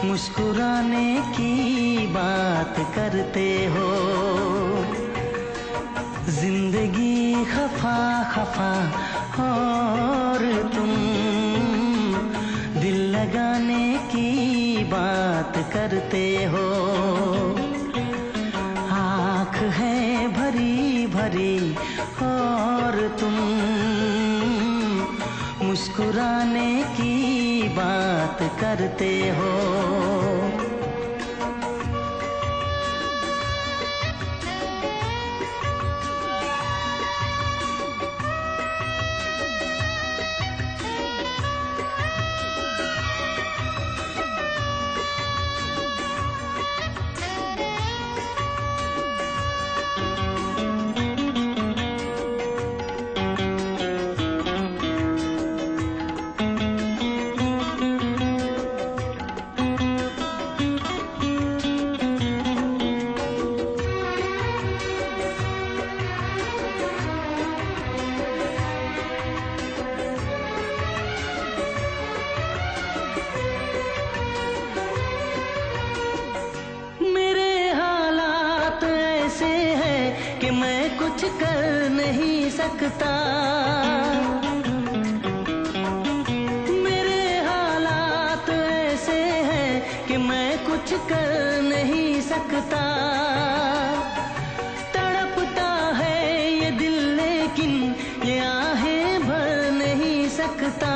मुस्कुराने की बात करते हो। जिंदगी खफा खफा और तुम दिल लगाने की बात करते हो। आँख है भरी भरी और तुम मुस्कुराने की बात करते हो। कि मैं कुछ कर नहीं सकता। मेरे हालात ऐसे हैं कि मैं कुछ कर नहीं सकता। तड़पता है ये दिल लेकिन ये आहें भर नहीं सकता।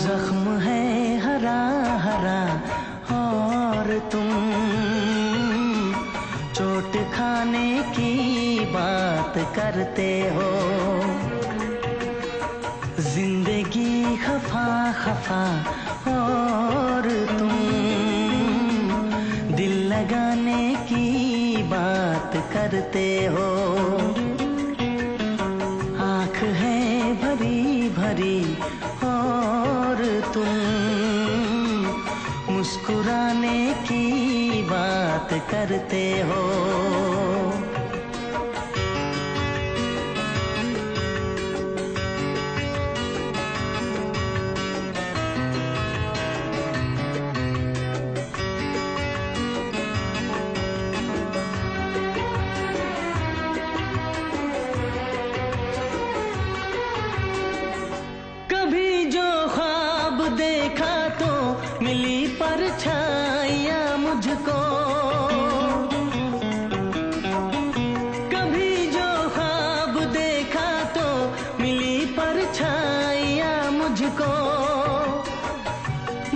जख्म है हरा हरा और तुम चोट खाने की बात करते हो। जिंदगी खफा खफा और तुम दिल लगाने की बात करते हो। आँख है भरी भरी और तुम मुस्कुराने की बात करते हो। कभी जो ख्वाब देखा तो मिली परछाइयाँ मुझको। कभी जो ख्वाब देखा तो मिली परछाइयाँ मुझको।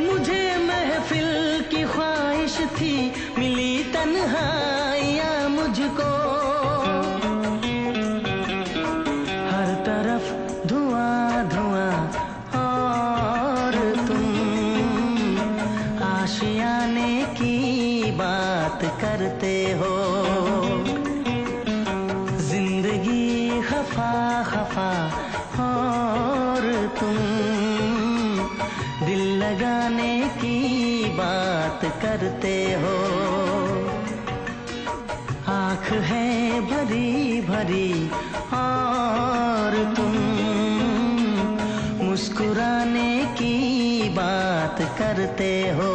मुझे महफिल की ख्वाहिश थी मिली तन्हाइयाँ मुझको। हर तरफ धुआं धुआं और तुम आशियाने की बात करते हो। जिंदगी खफा खफा और तुम दिल लगाने की बात करते हो। आँख है भरी भरी और तुम मुस्कुराने की बात करते हो।